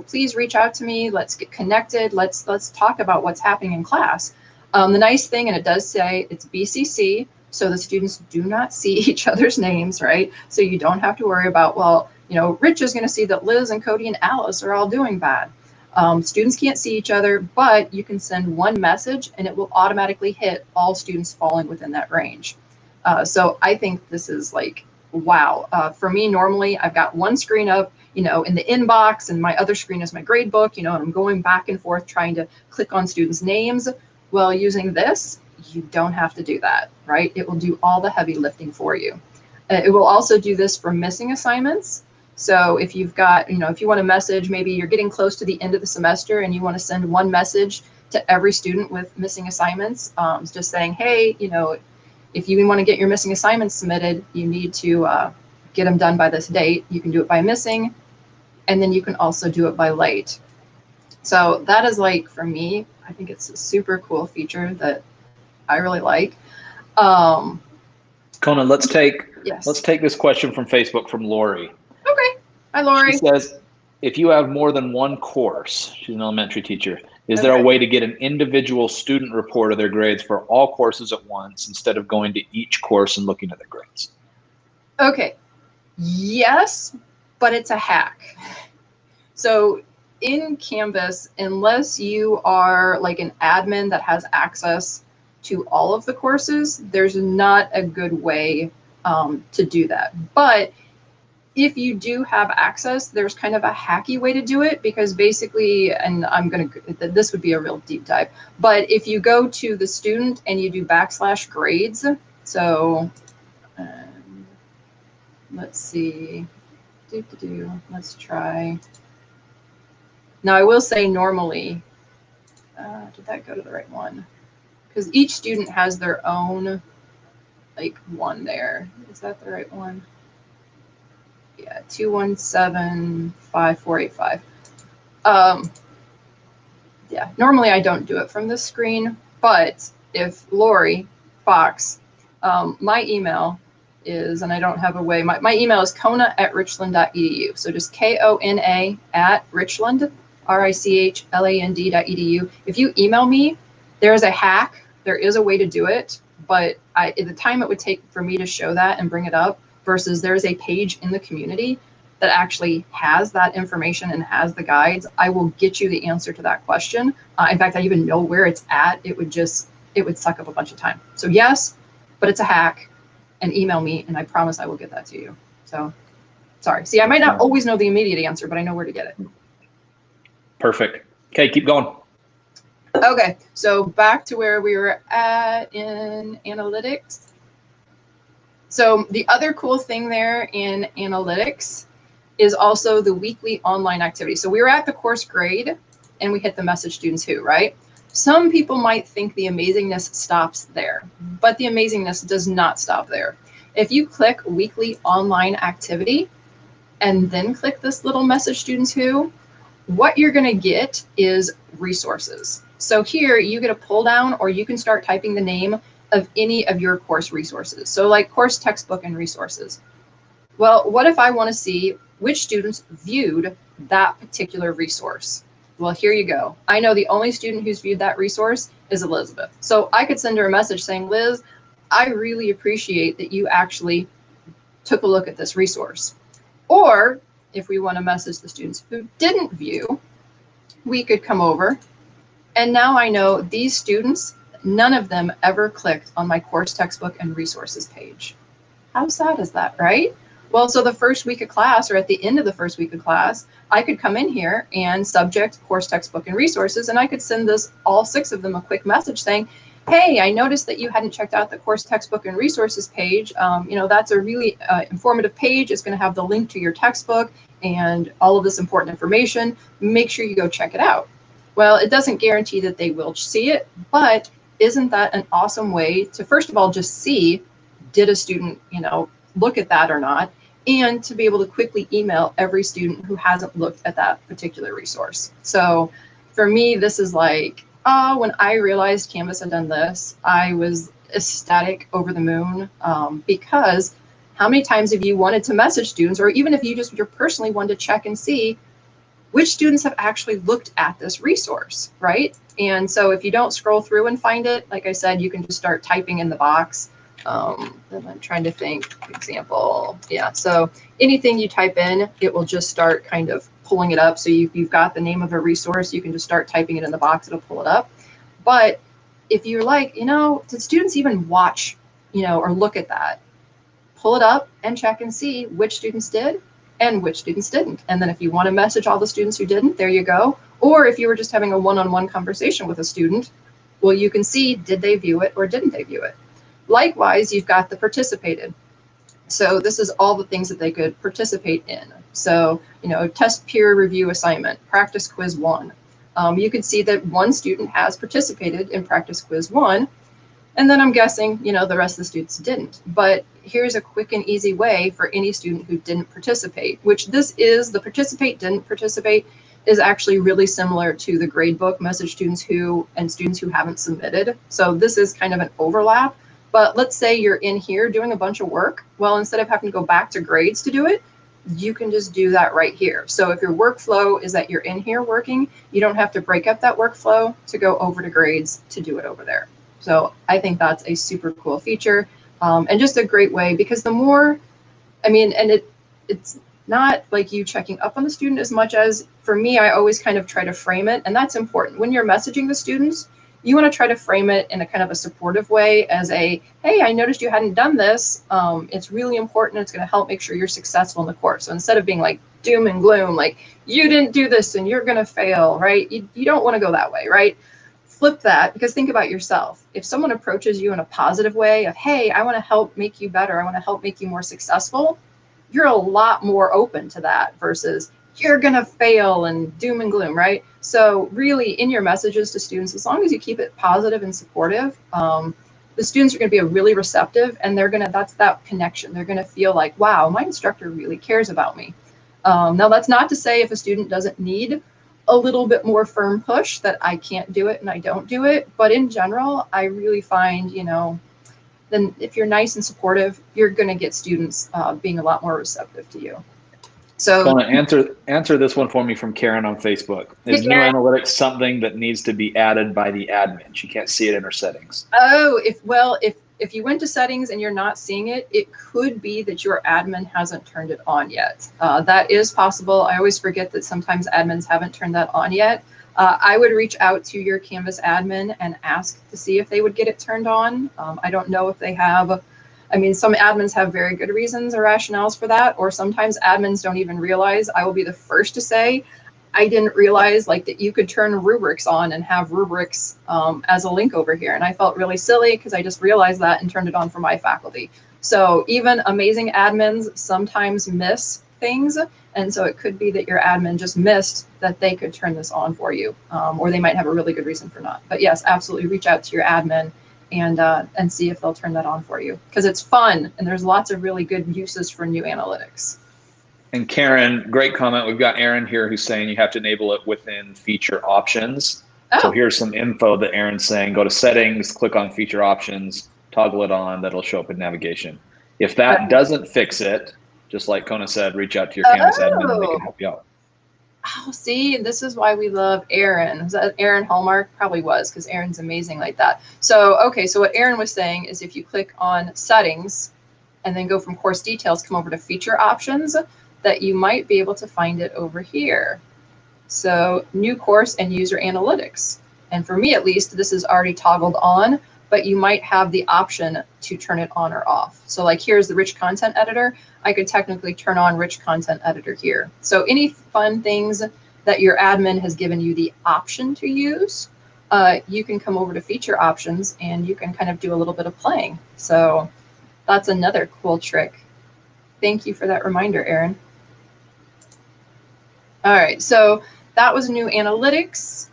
B: Please reach out to me. Let's get connected. Let's talk about what's happening in class. The nice thing, and it does say it's BCC, so the students do not see each other's names, right? So you don't have to worry about, well, Rich is going to see that Liz and Cody and Alice are all doing bad. Students can't see each other, but you can send one message and it will automatically hit all students falling within that range. So I think this is like, wow. For me, normally I've got one screen up, in the inbox, and my other screen is my grade book, and I'm going back and forth trying to click on students' names. Well, using this, you don't have to do that, right? It will do all the heavy lifting for you. It will also do this for missing assignments. So if you've got, if you want to message, maybe you're getting close to the end of the semester and you want to send one message to every student with missing assignments, just saying, hey, if you want to get your missing assignments submitted, you need to get them done by this date. You can do it by missing, and then you can also do it by late. So that is, like, for me, I think it's a super cool feature that I really like. Um,
A: Conan,
B: yes.
A: let's take this question from Facebook from Lori.
B: Okay. Hi,
A: She
B: Lori.
A: says, if you have more than one course, she's an elementary teacher, is there a
B: Okay.
A: way to get an individual student report of their grades for all courses at once instead of going to each course and looking at their grades?
B: Okay. Yes, but it's a hack. So in Canvas, unless you are like an admin that has access to all of the courses, there's not a good way to do that. But if you do have access, there's kind of a hacky way to do it, because basically, and this would be a real deep dive, but if you go to the student and you do /grades, so let's see, let's try. Now I will say normally, did that go to the right one? Because each student has their own like one there. Is that the right one? Yeah, 2175485. Yeah, normally I don't do it from this screen, but if Lori Fox, my email is, and I don't have a way, my email is kona@richland.edu. So just KONA@richland, RICHLAND.edu. If you email me, there's a hack. There is a way to do it, but the time it would take for me to show that and bring it up versus there's a page in the community that actually has that information and has the guides, I will get you the answer to that question. In fact, I even know where it's at. It would suck up a bunch of time. So yes, but it's a hack, and email me and I promise I will get that to you. So sorry. See, I might not always know the immediate answer, but I know where to get it.
A: Perfect. Okay, keep going.
B: Okay, so back to where we were at in analytics. So the other cool thing there in analytics is also the weekly online activity. So we were at the course grade and we hit the message students who, right? Some people might think the amazingness stops there, but the amazingness does not stop there. If you click weekly online activity and then click this little message students who, what you're gonna get is resources. So here you get a pull down, or you can start typing the name of any of your course resources. So like course textbook and resources. Well, what if I want to see which students viewed that particular resource? Well, here you go. I know the only student who's viewed that resource is Elizabeth. So I could send her a message saying, Liz, I really appreciate that you actually took a look at this resource. Or if we want to message the students who didn't view, we could come over. And now I know these students, none of them ever clicked on my course textbook and resources page. How sad is that, right? Well, so the first week of class, or at the end of the first week of class, I could come in here and subject course textbook and resources, and I could send all 6 of them a quick message saying, hey, I noticed that you hadn't checked out the course textbook and resources page. That's a really informative page. It's going to have the link to your textbook and all of this important information. Make sure you go check it out. Well, it doesn't guarantee that they will see it, but isn't that an awesome way to, first of all, just see, did a student, look at that or not, and to be able to quickly email every student who hasn't looked at that particular resource. So for me, this is like, when I realized Canvas had done this, I was ecstatic, over the moon, because how many times have you wanted to message students, or even if you're personally wanted to check and see which students have actually looked at this resource, right? And so if you don't scroll through and find it, like I said, you can just start typing in the box. I'm trying to think, example. Yeah, so anything you type in, it will just start kind of pulling it up. So you've got the name of a resource, you can just start typing it in the box, it'll pull it up. But if you're like, did students even watch, or look at that? Pull it up and check and see which students did and which students didn't. And then if you want to message all the students who didn't, there you go. Or if you were just having a one-on-one conversation with a student, well, you can see, did they view it or didn't they view it? Likewise, you've got the participated. So this is all the things that they could participate in. So, test peer review assignment, practice quiz 1. You could see that one student has participated in practice quiz 1, and then I'm guessing, the rest of the students didn't. But here's a quick and easy way for any student who didn't participate, which this is the participate, didn't participate. is actually really similar to the gradebook message students who haven't submitted. So this is kind of an overlap. But let's say you're in here doing a bunch of work. Well, instead of having to go back to grades to do it, you can just do that right here. So if your workflow is that you're in here working, you don't have to break up that workflow to go over to grades to do it over there. So I think that's a super cool feature, and just a great way, because the more, I mean, and it's not like you checking up on the student as much as, for me, I always kind of try to frame it, and that's important. When you're messaging the students, you want to try to frame it in a kind of a supportive way as a, hey, I noticed you hadn't done this. It's really important. It's going to help make sure you're successful in the course. So instead of being like doom and gloom, like you didn't do this and you're going to fail, right? You don't want to go that way, right? Flip that, because think about yourself. If someone approaches you in a positive way of, hey, I want to help make you better, I want to help make you more successful, you're a lot more open to that versus you're going to fail and doom and gloom, right? So really, in your messages to students, as long as you keep it positive and supportive, the students are going to be really receptive, and that's that connection. They're going to feel like, wow, my instructor really cares about me. Now, that's not to say if a student doesn't need a little bit more firm push that I can't do it and I don't do it. But in general, I really find, then if you're nice and supportive, you're going to get students being a lot more receptive to you. So
A: Kona, answer this one for me from Karen on Facebook. Is new analytics something that needs to be added by the admin? She can't see it in her settings.
B: Oh, if you went to settings and you're not seeing it, it could be that your admin hasn't turned it on yet. That is possible. I always forget that sometimes admins haven't turned that on yet. I would reach out to your Canvas admin and ask to see if they would get it turned on. I don't know if they have. I mean, some admins have very good reasons or rationales for that, or sometimes admins don't even realize. I will be the first to say, I didn't realize like that you could turn Rubrics on and have Rubrics as a link over here. And I felt really silly because I just realized that and turned it on for my faculty. So even amazing admins sometimes miss things. And so it could be that your admin just missed that they could turn this on for you, or they might have a really good reason for not. But yes, absolutely reach out to your admin and see if they'll turn that on for you, because it's fun and there's lots of really good uses for new analytics.
A: And Karen, great comment. We've got Aaron here who's saying you have to enable it within feature options. Oh. So here's some info that Aaron's saying. Go to settings, click on feature options, toggle it on, that'll show up in navigation. If that doesn't fix it, just like Kona said, reach out to your Canvas admin and they can help you out.
B: Oh, see, this is why we love Aaron. Was that Aaron Hallmark? Probably was, because Aaron's amazing like that. So, okay, so what Aaron was saying is if you click on settings and then go from course details, come over to feature options, that you might be able to find it over here. So new course and user analytics. And for me, at least, this is already toggled on, but you might have the option to turn it on or off. So like here's the rich content editor. I could technically turn on rich content editor here. So any fun things that your admin has given you the option to use, you can come over to feature options and you can kind of do a little bit of playing. So that's another cool trick. Thank you for that reminder, Aaron. All right, so that was new analytics.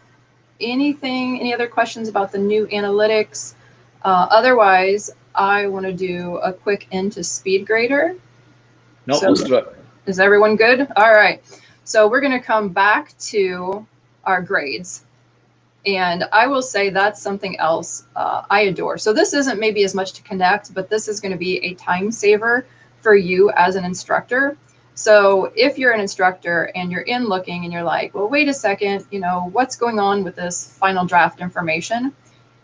B: Any other questions about the new analytics? Otherwise, I want to do a quick into SpeedGrader.
A: Nope, let's do it.
B: Is everyone good? All right. So we're going to come back to our grades. And I will say that's something else I adore. So this isn't maybe as much to connect, but this is going to be a time saver for you as an instructor. So if you're an instructor and you're in looking and you're like, well, wait a second, what's going on with this final draft information?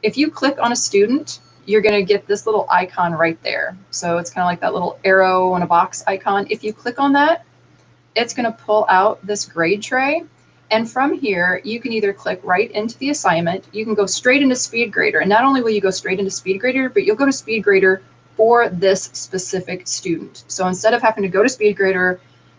B: If you click on a student, you're going to get this little icon right there. So it's kind of like that little arrow in a box icon. If you click on that, it's going to pull out this grade tray. And from here, you can either click right into the assignment, you can go straight into SpeedGrader. And not only will you go straight into SpeedGrader, but you'll go to SpeedGrader for this specific student. So instead of having to go to SpeedGrader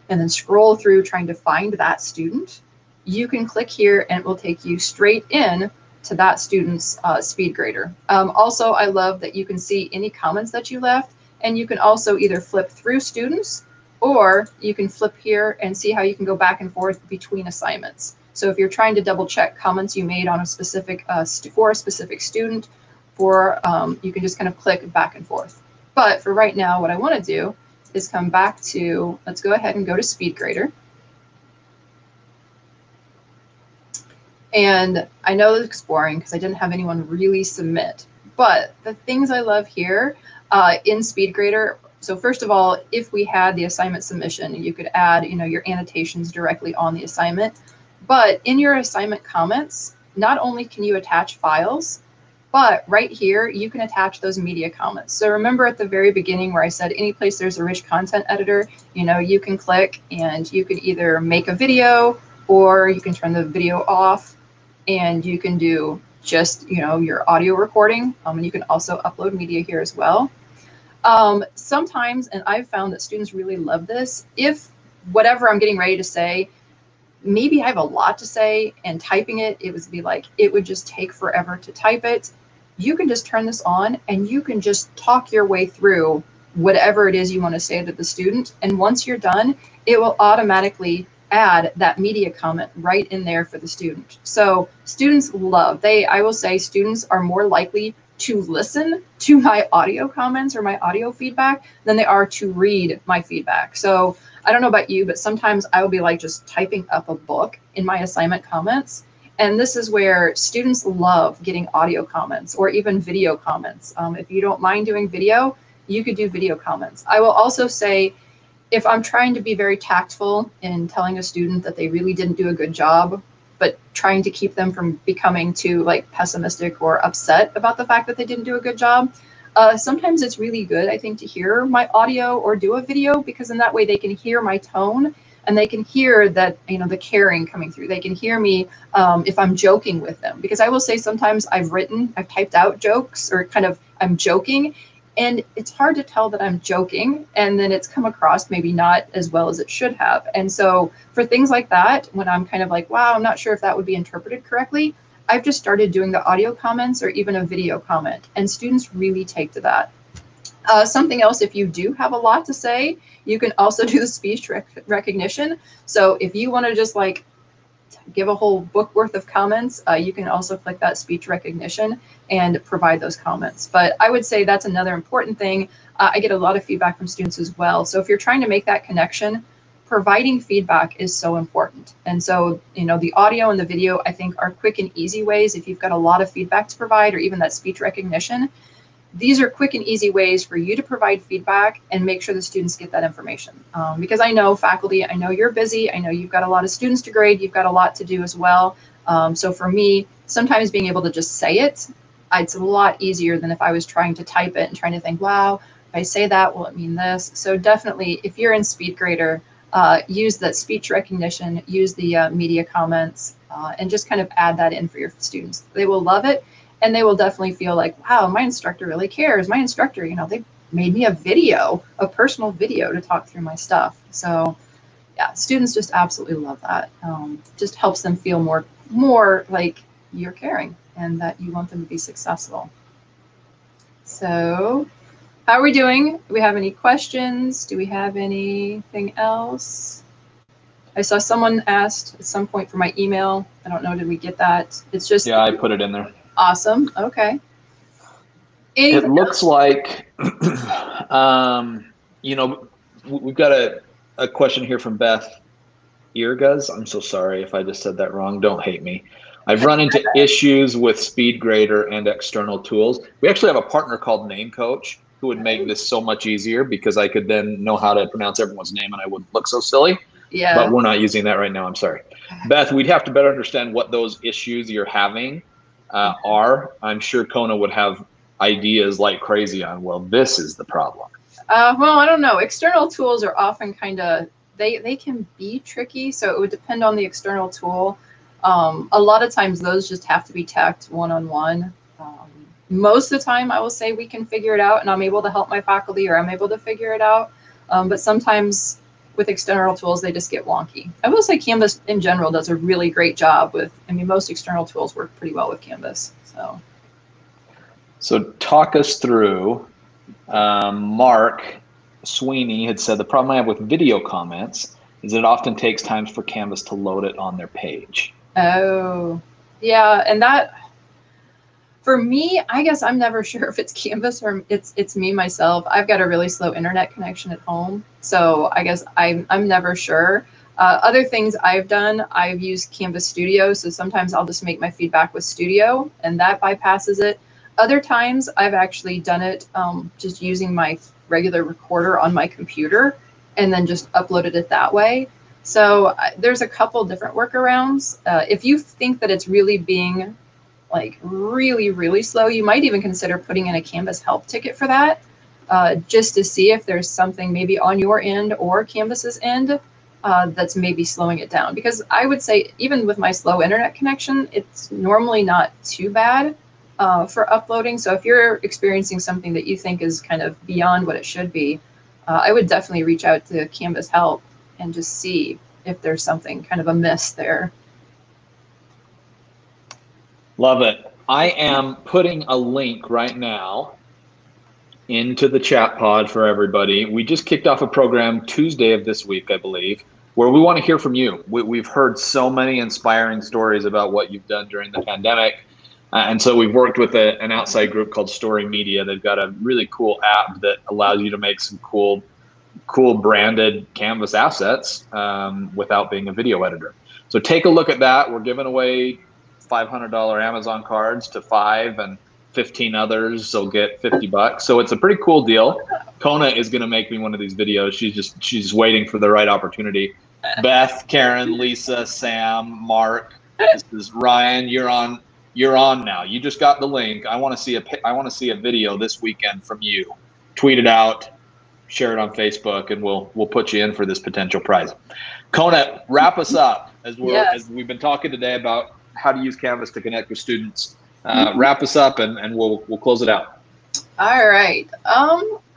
B: and then scroll through trying to find that student, you can click here and it will take you straight in to that student's SpeedGrader. Also, I love that you can see any comments that you left, and you can also either flip through students, or you can flip here and see how you can go back and forth between assignments. So if you're trying to double check comments you made on a specific for a specific student, you can just kind of click back and forth. But for right now, what I want to do is come back to, let's go ahead and go to SpeedGrader. And I know it's boring because I didn't have anyone really submit. But the things I love here in SpeedGrader, so first of all, if we had the assignment submission, you could add, your annotations directly on the assignment. But in your assignment comments, not only can you attach files, but right here, you can attach those media comments. So remember at the very beginning where I said any place there's a rich content editor, you can click and you could either make a video or you can turn the video off, and you can do just, your audio recording. And you can also upload media here as well. Sometimes, and I've found that students really love this, if whatever I'm getting ready to say, maybe I have a lot to say and typing it would be like, it would just take forever to type it. You can just turn this on and you can just talk your way through whatever it is you want to say to the student. And once you're done, it will automatically add that media comment right in there for the student. So students love, I will say students are more likely to listen to my audio comments or my audio feedback than they are to read my feedback. So I don't know about you, but sometimes I will be like just typing up a book in my assignment comments. And this is where students love getting audio comments or even video comments. If you don't mind doing video, you could do video comments. I will also say, if I'm trying to be very tactful in telling a student that they really didn't do a good job, but trying to keep them from becoming too pessimistic or upset about the fact that they didn't do a good job, sometimes it's really good, I think, to hear my audio or do a video, because in that way they can hear my tone and they can hear that, the caring coming through. They can hear me if I'm joking with them, because I will say sometimes I've typed out jokes or I'm joking, and it's hard to tell that I'm joking, and then it's come across maybe not as well as it should have. And so for things like that, when I'm wow, I'm not sure if that would be interpreted correctly, I've just started doing the audio comments or even a video comment, and students really take to that. Something else, if you do have a lot to say, you can also do the speech recognition. So if you want to just give a whole book worth of comments, you can also click that speech recognition and provide those comments. But I would say that's another important thing. I get a lot of feedback from students as well. So if you're trying to make that connection, providing feedback is so important. And so, the audio and the video, I think, are quick and easy ways. If you've got a lot of feedback to provide or even that speech recognition, these are quick and easy ways for you to provide feedback and make sure the students get that information. Because I know faculty, I know you're busy, I know you've got a lot of students to grade, you've got a lot to do as well. So for me, sometimes being able to just say it's a lot easier than if I was trying to type it and trying to think, wow, if I say that, will it mean this? So definitely, if you're in SpeedGrader, use that speech recognition, use the media comments, and just add that in for your students. They will love it. And they will definitely feel like, wow, my instructor really cares. My instructor, they made me a personal video to talk through my stuff. So yeah, students just absolutely love that. Just helps them feel more like you're caring and that you want them to be successful. So how are we doing? Do we have any questions? Do we have anything else? I saw someone asked at some point for my email. I don't know, did we get that? It's just—
A: Yeah, I put it in there.
B: Awesome. Okay.
A: It looks like, we've got a question here from Beth Irgaz. I'm so sorry if I just said that wrong. Don't hate me. I've run into issues with SpeedGrader and external tools. We actually have a partner called Name Coach who would make this so much easier, because I could then know how to pronounce everyone's name and I wouldn't look so silly.
B: Yeah.
A: But we're not using that right now. I'm sorry. Beth, we'd have to better understand what those issues you're having are. I'm sure Kona would have ideas like crazy on, well, this is the problem.
B: Well, I don't know. External tools are often they can be tricky. So it would depend on the external tool. A lot of times those just have to be tacked one-on-one. Most of the time I will say we can figure it out and I'm able to help my faculty, or I'm able to figure it out. But sometimes with external tools, they just get wonky. I will say Canvas in general does a really great job with, most external tools work pretty well with Canvas.
A: So talk us through, Mark Sweeney had said the problem I have with video comments is it often takes time for Canvas to load it on their page.
B: Oh, yeah. And that, for me, I guess I'm never sure if it's Canvas or it's me myself. I've got a really slow internet connection at home, so I guess I'm never sure. Other things I've done, I've used Canvas Studio, so sometimes I'll just make my feedback with Studio, and that bypasses it. Other times, I've actually done it just using my regular recorder on my computer, and then just uploaded it that way. So there's a couple different workarounds. If you think that it's really being like really slow, you might even consider putting in a Canvas help ticket for that, just to see if there's something maybe on your end or Canvas's end that's maybe slowing it down. Because I would say even with my slow internet connection, it's normally not too bad for uploading. So if you're experiencing something that you think is kind of beyond what it should be, I would definitely reach out to Canvas help and just see if there's something kind of amiss there.
A: Love it. I am putting a link right now into the chat pod for everybody. We just kicked off a program Tuesday of this week, I believe, where we want to hear from you. We've heard so many inspiring stories about what you've done during the pandemic. And so we've worked with an outside group called Story Media. They've got a really cool app that allows you to make some cool branded Canvas assets without being a video editor. So take a look at that. We're giving away $500 Amazon cards to 5, and 15 others will get $50. So it's a pretty cool deal. Kona is going to make me one of these videos. She's waiting for the right opportunity. Beth, Karen, Lisa, Sam, Mark, this is Ryan. You're on now. You just got the link. I want to see a video this weekend from you. Tweet it out, share it on Facebook, and we'll put you in for this potential prize. Kona, wrap us up as we've been talking today about how to use Canvas to connect with students. Wrap us up and we'll close it out.
B: All right.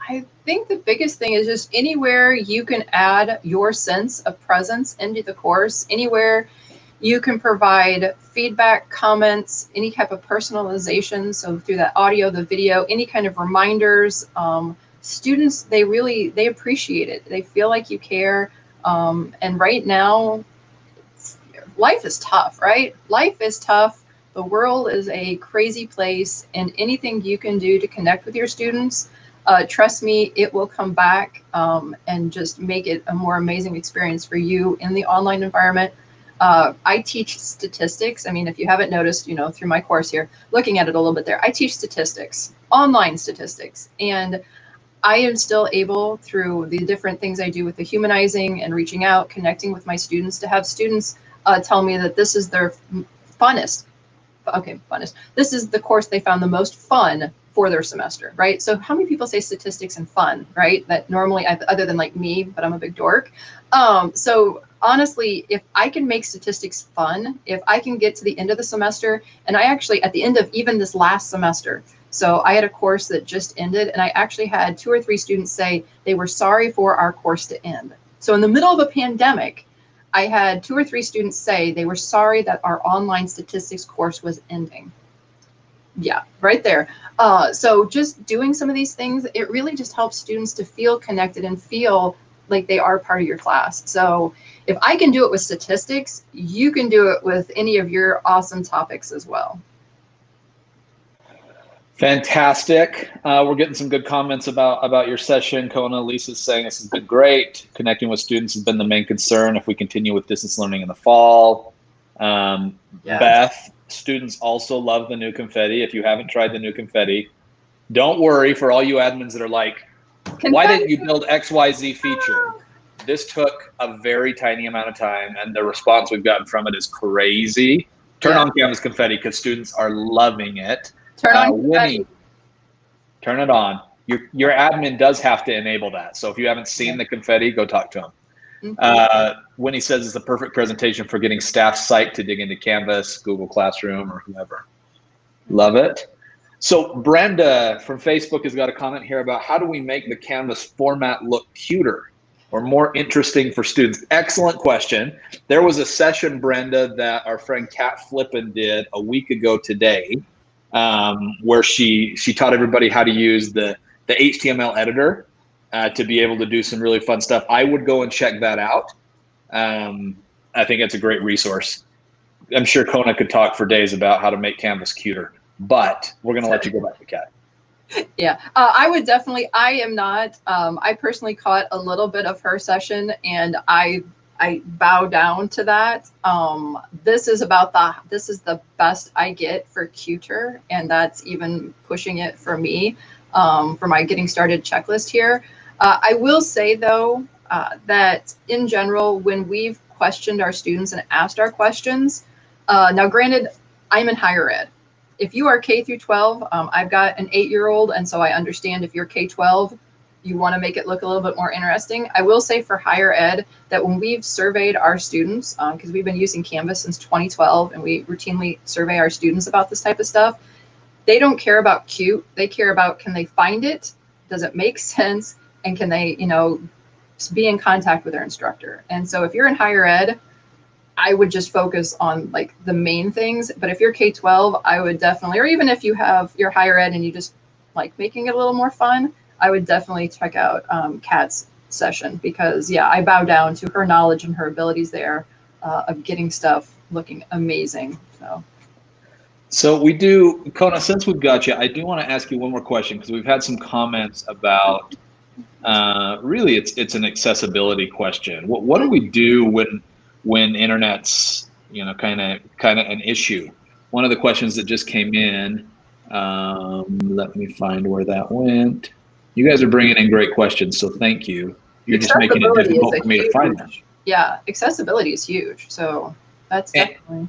B: I think the biggest thing is just anywhere you can add your sense of presence into the course, anywhere you can provide feedback, comments, any type of personalization. So through that audio, the video, any kind of reminders, students, they appreciate it. They feel like you care. And right now, life is tough, right? Life is tough. The world is a crazy place, and anything you can do to connect with your students, trust me, it will come back and just make it a more amazing experience for you in the online environment. I teach statistics. I mean, if you haven't noticed, through my course here, looking at it a little bit there, I teach statistics, online statistics, and I am still able, through the different things I do with the humanizing and reaching out, connecting with my students, to have students tell me that this is their funnest. This is the course they found the most fun for their semester, right? So how many people say statistics and fun, right? That normally, other than like me, but I'm a big dork. So honestly, if I can make statistics fun, if I can get to the end of the semester, and I actually, at the end of even this last semester, so I had a course that just ended, and I actually had 2 or 3 students say they were sorry for our course to end. So in the middle of a pandemic, I had 2 or 3 students say they were sorry that our online statistics course was ending. Yeah, right there. So just doing some of these things, it really just helps students to feel connected and feel like they are part of your class. So if I can do it with statistics, you can do it with any of your awesome topics as well.
A: Fantastic. We're getting some good comments about your session. Kona, Lisa's saying this has been great. Connecting with students has been the main concern if we continue with distance learning in the fall. Yes. Beth, students also love the new confetti. If you haven't tried the new confetti, don't worry, for all you admins that are like, why didn't you build XYZ feature? This took a very tiny amount of time, and the response we've gotten from it is crazy. Turn on Canvas confetti because students are loving it.
B: Turn on
A: Winnie, turn it on. Your admin does have to enable that. So if you haven't seen the confetti, go talk to him. Winnie says it's the perfect presentation for getting staff psyched to dig into Canvas, Google Classroom, or whoever. Love it. So Brenda from Facebook has got a comment here about how do we make the Canvas format look cuter or more interesting for students? Excellent question. There was a session, Brenda, that our friend Kat Flippin did a week ago today, where she taught everybody how to use the HTML editor to be able to do some really fun stuff. I would go and check that out. I think it's a great resource. I'm sure Kona could talk for days about how to make Canvas cuter, but we're going to let you go back to Kat.
B: Yeah, I would definitely, I am not, I personally caught a little bit of her session, and I I bow down to that. This is the best I get for Qter, and that's even pushing it for me for my getting started checklist here. I will say though that in general, when we've questioned our students and asked our questions, now granted, I'm in higher ed. If you are K through 12, I've got an 8-year-old, and so I understand if you're K-12, you want to make it look a little bit more interesting. I will say for higher ed that when we've surveyed our students, because we've been using Canvas since 2012, and we routinely survey our students about this type of stuff, they don't care about cute. They care about, can they find it? Does it make sense? And can they, you know, be in contact with their instructor? And so if you're in higher ed, I would just focus on like the main things. But if you're K-12, I would definitely, or even if you have your higher ed and you just like making it a little more fun, I would definitely check out Kat's session, because yeah, I bow down to her knowledge and her abilities there of getting stuff looking amazing.
A: So we do, Kona, since we've got you, I do want to ask you one more question, because we've had some comments about really it's an accessibility question. What do we do when internet's, you know, kind of an issue? One of the questions that just came in, let me find where that went. You guys are bringing in great questions, so thank you. You're just making it difficult for me to find them.
B: Yeah, accessibility is huge, so that's definitely.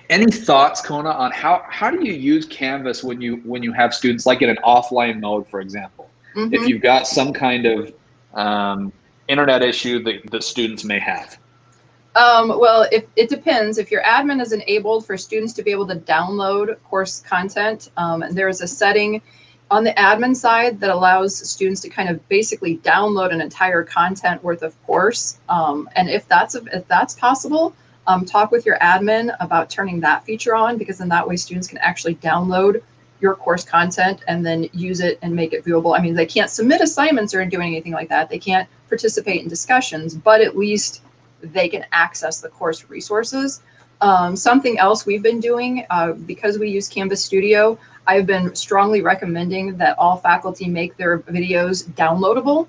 A: Any thoughts, Kona, on how do you use Canvas when you have students like in an offline mode, for example? Mm-hmm. If you've got some kind of internet issue that students may have.
B: Well, it depends. If your admin is enabled for students to be able to download course content, and there is a setting on the admin side that allows students to kind of basically download an entire content worth of course. And if that's possible, talk with your admin about turning that feature on, because in that way students can actually download your course content and then use it and make it viewable. I mean, they can't submit assignments or do anything like that. They can't participate in discussions, but at least they can access the course resources. Something else we've been doing, because we use Canvas Studio, I've been strongly recommending that all faculty make their videos downloadable.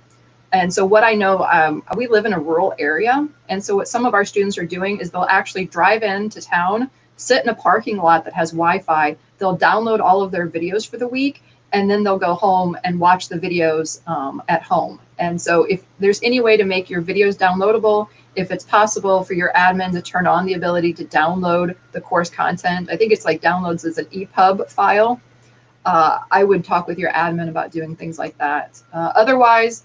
B: And so what I know, we live in a rural area. And so what some of our students are doing is they'll actually drive into town, sit in a parking lot that has Wi-Fi. They'll download all of their videos for the week, and then they'll go home and watch the videos at home. And so if there's any way to make your videos downloadable, if it's possible for your admin to turn on the ability to download the course content, I think it's like downloads as an EPUB file. I would talk with your admin about doing things like that. Otherwise,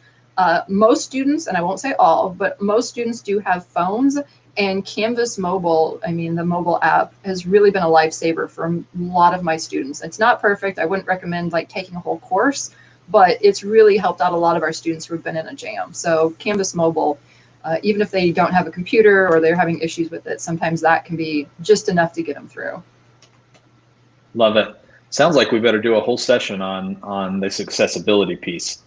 B: most students, and I won't say all, but most students do have phones, and Canvas Mobile, I mean, the mobile app has really been a lifesaver for a lot of my students. It's not perfect. I wouldn't recommend like taking a whole course, but it's really helped out a lot of our students who have been in a jam. So Canvas Mobile, even if they don't have a computer or they're having issues with it, sometimes that can be just enough to get them through.
A: Love it. Sounds like we better do a whole session on this accessibility piece.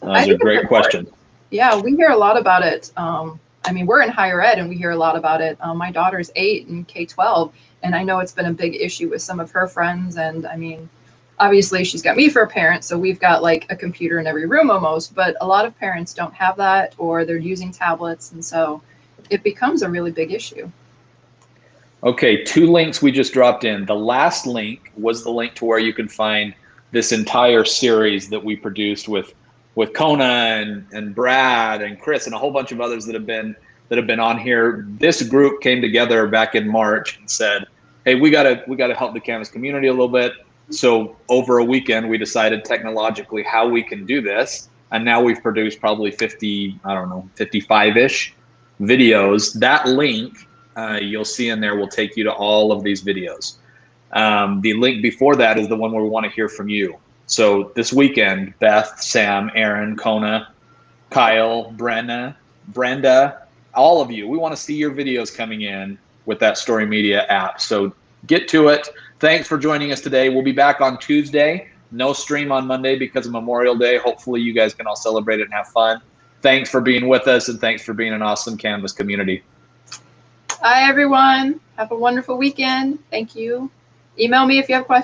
A: Those are great questions.
B: Yeah, we hear a lot about it. I mean, we're in higher ed and we hear a lot about it. My daughter's 8 in K-12, and I know it's been a big issue with some of her friends. And I mean, obviously she's got me for a parent, so we've got like a computer in every room almost, but a lot of parents don't have that, or they're using tablets. And so it becomes a really big issue.
A: Okay, 2 links we just dropped in. The last link was the link to where you can find this entire series that we produced with Kona and Brad and Chris and a whole bunch of others that have been on here. This group came together back in March and said, hey, we gotta help the Canvas community a little bit. So over a weekend, we decided technologically how we can do this. And now we've produced probably 50, I don't know, 55-ish videos. That link you'll see in there will take you to all of these videos. The link before that is the one where we want to hear from you. So this weekend, Beth, Sam, Aaron, Kona, Kyle, Brenda, all of you, we want to see your videos coming in with that Story Media app. So get to it. Thanks for joining us today. We'll be back on Tuesday. No stream on Monday because of Memorial Day. Hopefully you guys can all celebrate it and have fun. Thanks for being with us, and thanks for being an awesome Canvas community.
B: Hi, everyone. Have a wonderful weekend. Thank you. Email me if you have questions.